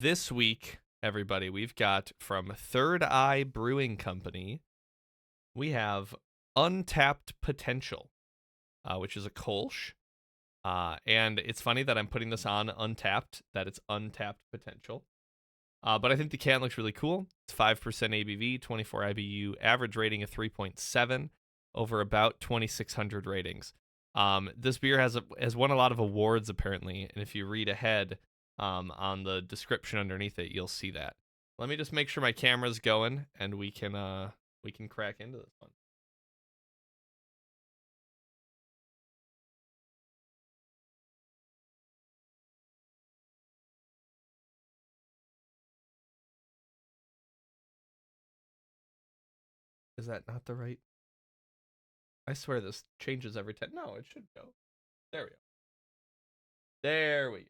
This week, everybody, we've got from Third Eye Brewing Company, we have Untapped Potential, which is a Kolsch. And it's funny that I'm putting this on Untapped, that it's Untapped Potential. But I think the can looks really cool. It's 5% ABV, 24 IBU, average rating of 3.7 over about 2,600 ratings. This beer has won a lot of awards, apparently. And if you read ahead, on the description underneath it, you'll see that. Let me just make sure my camera's going, and we can crack into this one. Is that not the right? I swear this changes every time. No, it should go. There we go. There we go.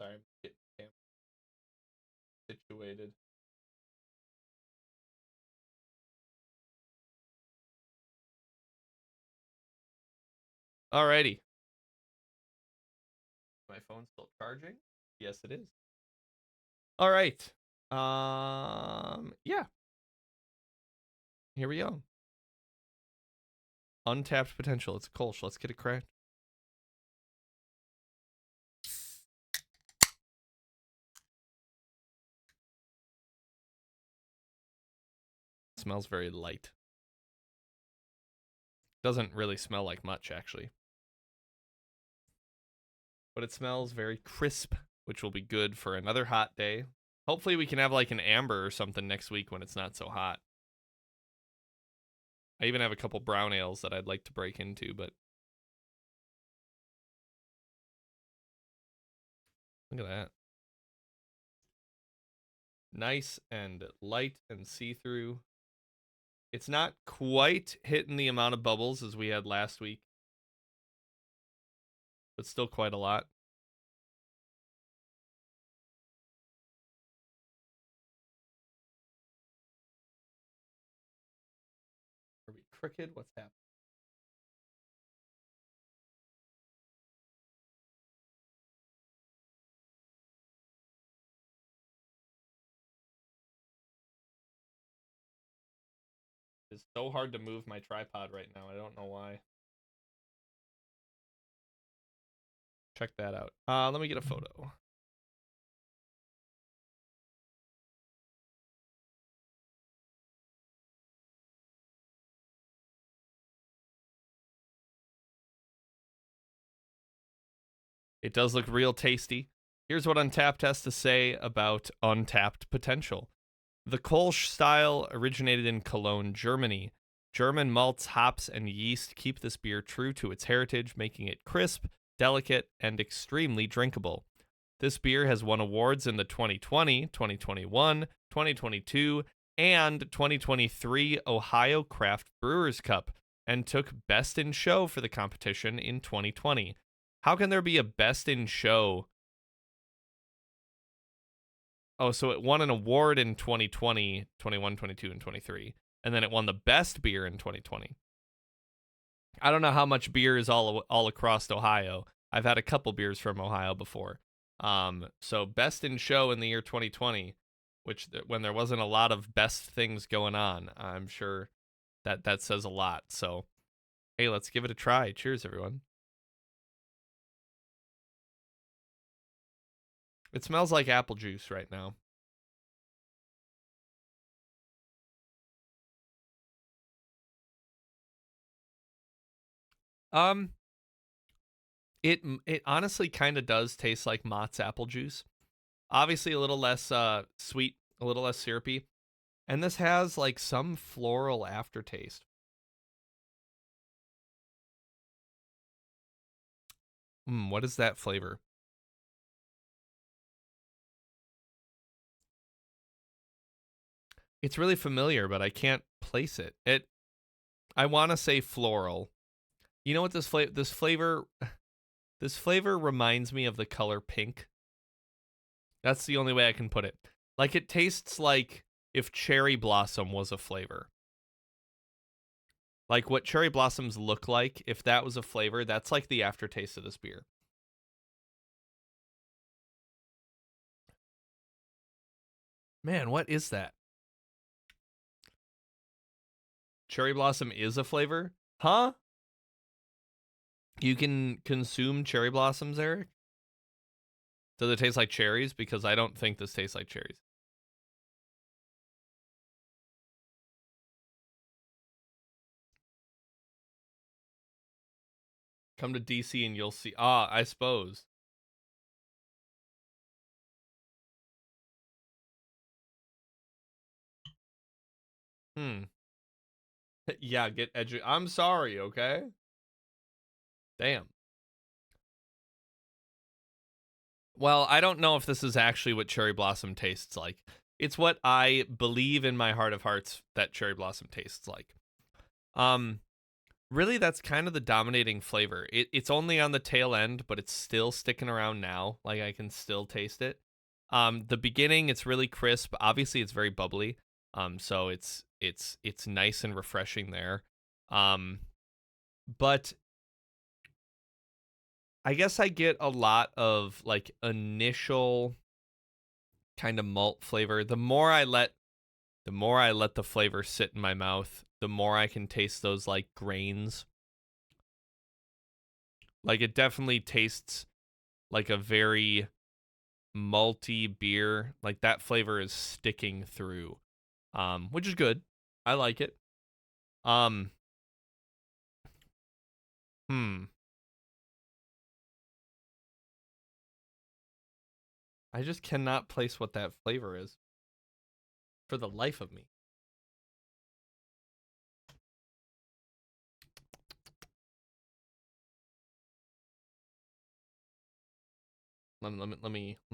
Sorry, I'm getting camera situated. Alrighty. My phone's still charging? Yes, it is. All right. Yeah. Here we go. Untapped Potential. It's a Kolsch. Let's get it cracked. It smells very light. Doesn't really smell like much, actually. But it smells very crisp, which will be good for another hot day. Hopefully we can have like an amber or something next week when it's not so hot. I even have a couple brown ales that I'd like to break into, but look at that. Nice and light and see-through. It's not quite hitting the amount of bubbles as we had last week, but still quite a lot. Are we crooked? What's happening? It's so hard to move my tripod right now. I don't know why. Check that out. Let me get a photo. It does look real tasty. Here's what Untappd has to say about Untapped Potential. The Kolsch style originated in Cologne, Germany. German malts, hops, and yeast keep this beer true to its heritage, making it crisp, delicate, and extremely drinkable. This beer has won awards in the 2020, 2021, 2022, and 2023 Ohio Craft Brewers Cup and took Best in Show for the competition in 2020. How can there be a Best in Show? Oh, so it won an award in 2020, 21, 22, and 23. And then it won the best beer in 2020. I don't know how much beer is all across Ohio. I've had a couple beers from Ohio before. So best in show in the year 2020, which when there wasn't a lot of best things going on, I'm sure that says a lot. So, hey, let's give it a try. Cheers, everyone. It smells like apple juice right now. Um, it honestly kind of does taste like Mott's apple juice. Obviously, a little less sweet, a little less syrupy, and this has like some floral aftertaste. What is that flavor? It's really familiar, but I can't place it. I want to say floral. You know what this flavor reminds me of the color pink. That's the only way I can put it. Like it tastes like if cherry blossom was a flavor. Like what cherry blossoms look like, if that was a flavor, that's like the aftertaste of this beer. Man, what is that? Cherry blossom is a flavor? Huh? You can consume cherry blossoms, Eric? Does it taste like cherries? Because I don't think this tastes like cherries. Come to DC and you'll see. Ah, I suppose. Hmm. Yeah, get edu. I'm sorry, okay? Damn. Well, I don't know if this is actually what cherry blossom tastes like. It's what I believe in my heart of hearts that cherry blossom tastes like. Um, really, that's kind of the dominating flavor. It's only on the tail end, but it's still sticking around now. Like I can still taste it. The beginning, it's really crisp. Obviously, it's very bubbly. So it's nice and refreshing there. But I guess I get a lot of like initial kind of malt flavor. The more I let the flavor sit in my mouth, the more I can taste those like grains. Like it definitely tastes like a very malty beer. Like that flavor is sticking through. Which is good. I like it. Um, hmm. I just cannot place what that flavor is for the life of me. Let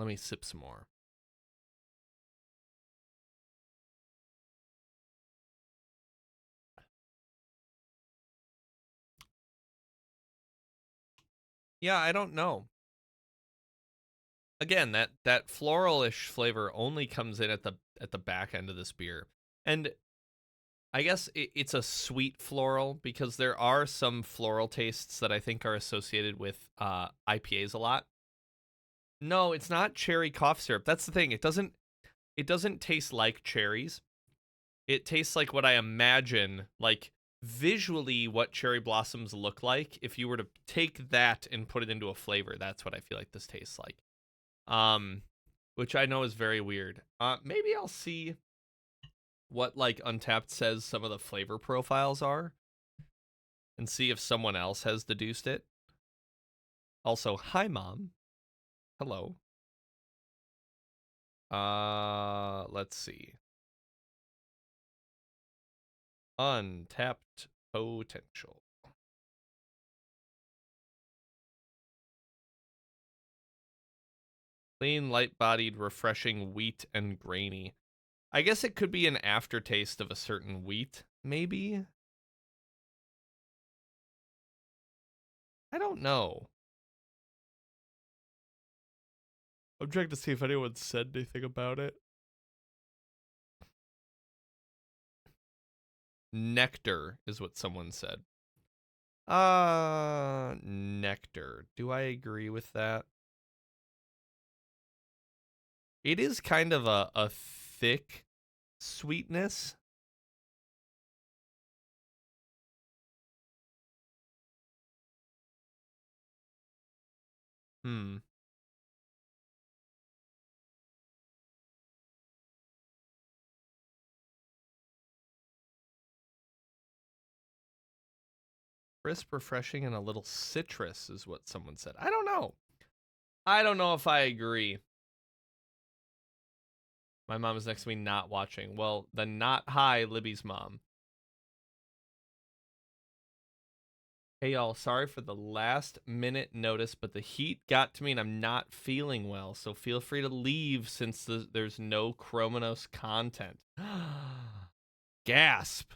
me sip some more. Yeah, I don't know. Again, that floralish flavor only comes in at the back end of this beer. And I guess it's a sweet floral because there are some floral tastes that I think are associated with IPAs a lot. No, it's not cherry cough syrup. That's the thing. It doesn't taste like cherries. It tastes like what I imagine, like visually what cherry blossoms look like. If you were to take that and put it into a flavor, that's what I feel like this tastes like. Um, which I know is very weird. Maybe I'll see what like Untappd says some of the flavor profiles are and see if someone else has deduced it. Also, hi mom. Hello. Let's see. Untapped potential. Clean, light-bodied, refreshing wheat and grainy. I guess it could be an aftertaste of a certain wheat, maybe? I don't know. I'm trying to see if anyone said anything about it. Nectar is what someone said. Nectar. Do I agree with that? It is kind of a thick sweetness. Hmm. Crisp, refreshing, and a little citrus is what someone said. I don't know. I don't know if I agree. My mom is next to me not watching. Well, then not hi, Libby's mom. Hey y'all, sorry for the last minute notice, but the heat got to me and I'm not feeling well, so feel free to leave since there's no Chromanos content. Gasp.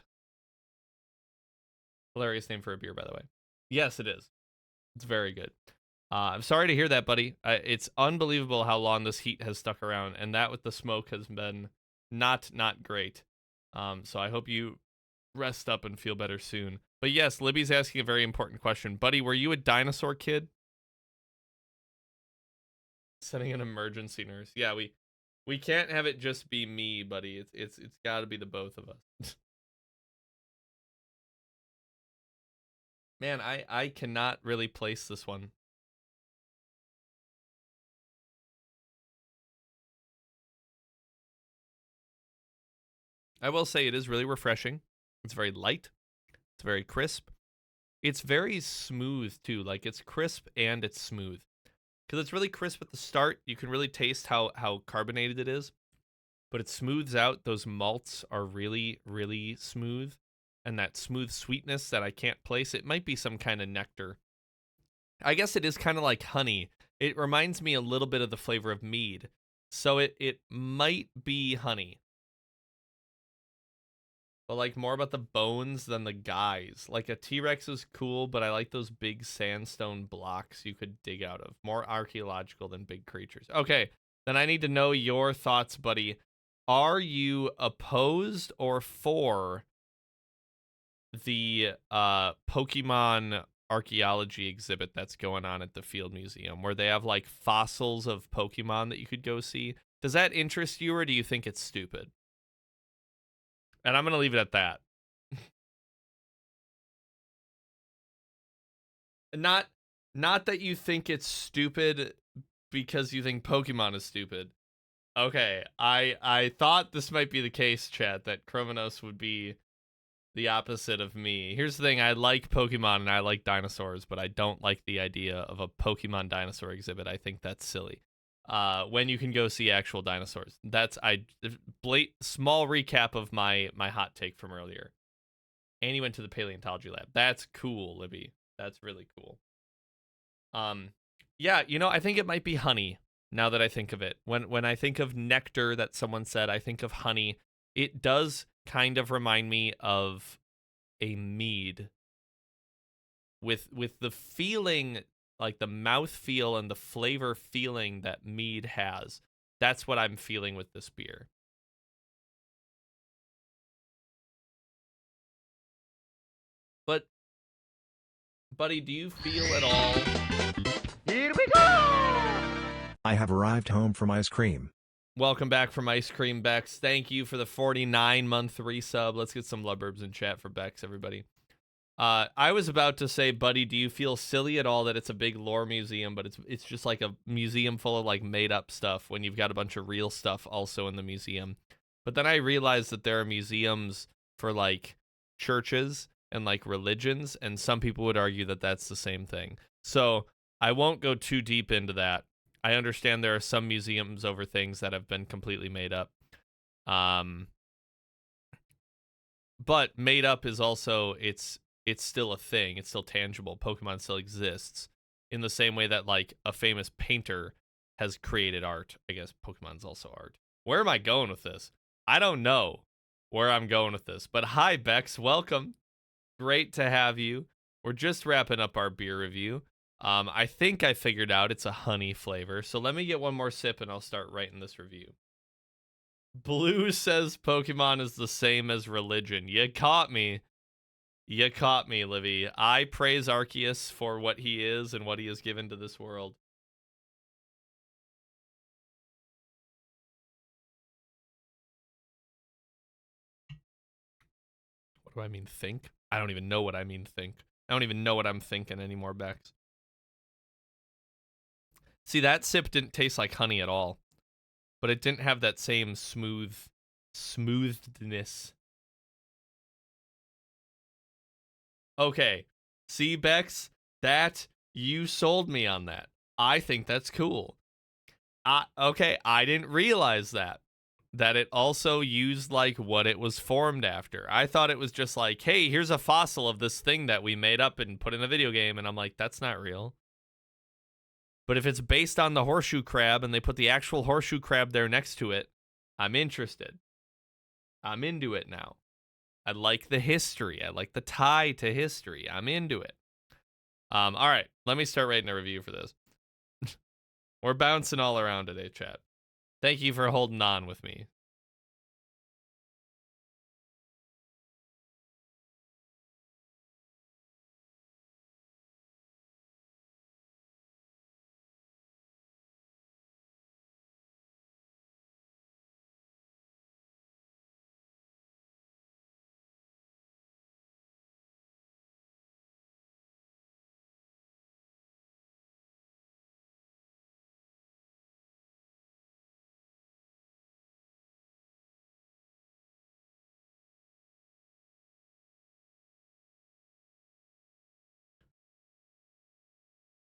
Hilarious name for a beer, by the way. Yes, it is. It's very good. I'm sorry to hear that, buddy. It's unbelievable how long this heat has stuck around, and that with the smoke has been not great. So I hope you rest up and feel better soon. But yes, Libby's asking a very important question. Buddy, were you a dinosaur kid? Sending an emergency nurse. Yeah, we can't have it just be me, buddy. It's got to be the both of us. Man, I cannot really place this one. I will say it is really refreshing. It's very light. It's very crisp. It's very smooth too. Like it's crisp and it's smooth. Because it's really crisp at the start. You can really taste how carbonated it is. But it smooths out. Those malts are really smooth. And that smooth sweetness that I can't place. It might be some kind of nectar. I guess it is kind of like honey. It reminds me a little bit of the flavor of mead. So it might be honey. But like more about the bones than the guys. Like a T-Rex is cool, but I like those big sandstone blocks you could dig out of. More archaeological than big creatures. Okay, then I need to know your thoughts, buddy. Are you opposed or for the Pokemon archaeology exhibit that's going on at the Field Museum, where they have like fossils of Pokemon that you could go see? Does that interest you, or do you think it's stupid? And I'm going to leave it at that. Not not that you think it's stupid because you think Pokemon is stupid. Okay, I thought this might be the case, chat, that Chromenos would be the opposite of me. Here's the thing, I like Pokemon and I like dinosaurs, but I don't like the idea of a Pokemon dinosaur exhibit. I think that's silly. When you can go see actual dinosaurs. That's small recap of my hot take from earlier. And he went to the paleontology lab. That's cool, Libby. That's really cool. Yeah, I think it might be honey now that I think of it. When I think of nectar that someone said, I think of honey. It does kind of remind me of a mead with the feeling, like the mouth feel and the flavor feeling that mead has. That's what I'm feeling with this beer. But buddy, do you feel at all? Here we go! I have arrived home from ice cream. Welcome back from Ice Cream Bex. Thank you for the 49-month resub. Let's get some lubberbs in chat for Bex, everybody. I was about to say, buddy, do you feel silly at all that it's a big lore museum, but it's just like a museum full of like made up stuff when you've got a bunch of real stuff also in the museum. But then I realized that there are museums for like churches and like religions, and some people would argue that that's the same thing. So I won't go too deep into that. I understand there are some museums over things that have been completely made up. But made up is also, it's still a thing. It's still tangible. Pokemon still exists in the same way that like a famous painter has created art. I guess Pokemon's also art. Where am I going with this? I don't know where I'm going with this. But hi, Bex. Welcome. Great to have you. We're just wrapping up our beer review. I think I figured out it's a honey flavor. So let me get one more sip and I'll start writing this review. Blue says Pokemon is the same as religion. You caught me. You caught me, Livy. I praise Arceus for what he is and what he has given to this world. What do I mean think? I don't even know what I mean think. I don't even know what I'm thinking anymore, Bex. See, that sip didn't taste like honey at all. But it didn't have that same smoothness. Okay. See, Bex? That, you sold me on that. I think that's cool. Okay, I didn't realize that it also used like what it was formed after. I thought it was just like, hey, here's a fossil of this thing that we made up and put in a video game, and I'm like, that's not real. But if it's based on the horseshoe crab and they put the actual horseshoe crab there next to it, I'm interested. I'm into it now. I like the history. I like the tie to history. I'm into it. All right, let me start writing a review for this. We're bouncing all around today, chat. Thank you for holding on with me.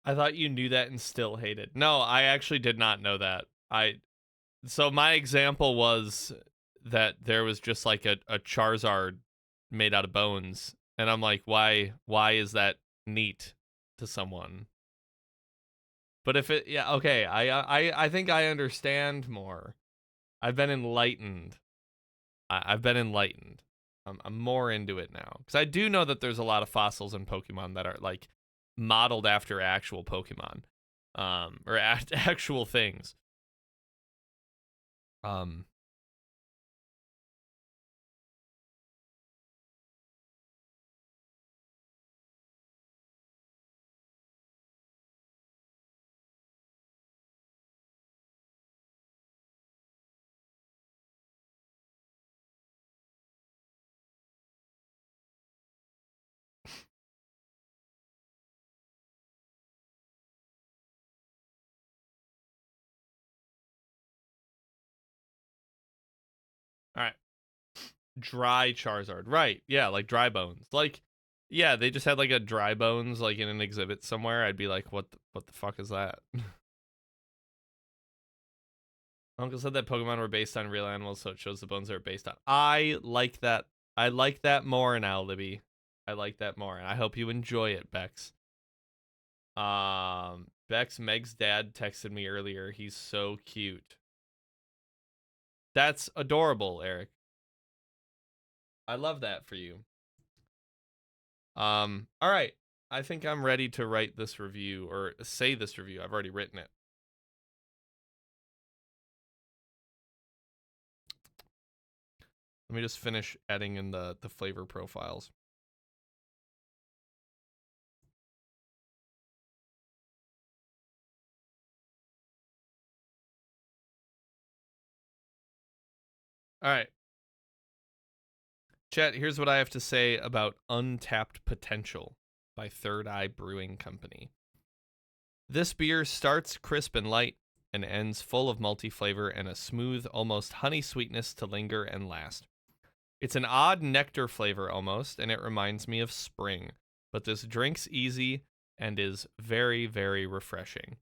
I thought you knew that and still hated. No, I actually did not know that. So my example was that there was just like a Charizard made out of bones, and I'm like, why is that neat to someone? But if it, yeah, okay, I think I understand more. I've been enlightened. I've been enlightened. I'm more into it now because I do know that there's a lot of fossils in Pokemon that are like modeled after actual Pokemon, or actual things. Um, all right, dry Charizard, right? Yeah, like dry bones, like. Yeah, they just had like a dry bones like in an exhibit somewhere. I'd be like, what the fuck is that? Uncle said that Pokemon were based on real animals, so it shows the bones are based on. I like that. I like that more now, Libby. I like that more, and I hope you enjoy it, Bex. Bex, Meg's dad texted me earlier. He's so cute. That's adorable, Eric. I love that for you. All right. I think I'm ready to write this review or say this review. I've already written it. Let me just finish adding in the flavor profiles. All right. Chat, here's what I have to say about Untappd Potential by Third Eye Brewing Company. This beer starts crisp and light and ends full of malty flavor and a smooth, almost honey sweetness to linger and last. It's an odd nectar flavor almost, and it reminds me of spring, but this drink's easy and is very, very refreshing.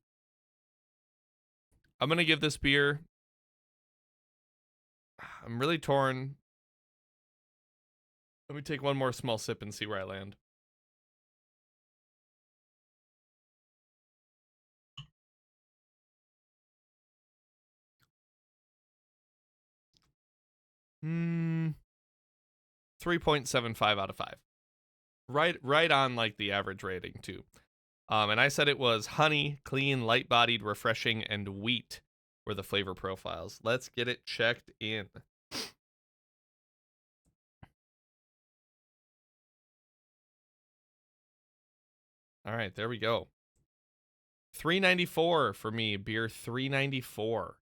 I'm going to give this beer, I'm really torn. Let me take one more small sip and see where I land. Hmm, 3.75 out of 5. Right on like the average rating too. And I said it was honey, clean, light-bodied, refreshing, and wheat were the flavor profiles. Let's get it checked in. All right, there we go. 394 for me, beer 394.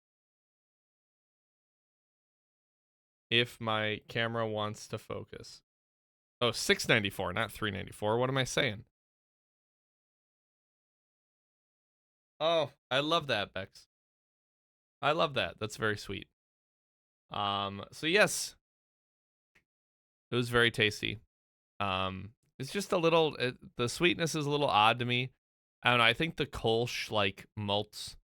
If my camera wants to focus. Oh, 694, not 394. What am I saying? Oh, I love that, Bex. I love that. That's very sweet. So yes, it was very tasty. It's just a little, the sweetness is a little odd to me. I don't know. I think the Kolsch like malts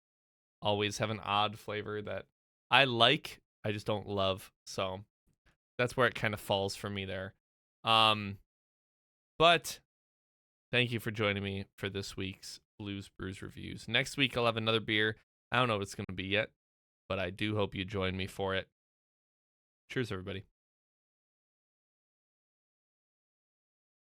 always have an odd flavor that I like. I just don't love. So that's where it kind of falls for me there. But thank you for joining me for this week's Blues Brews reviews. Next week I'll have another beer. I don't know what it's going to be yet, but I do hope you join me for it. Cheers, everybody.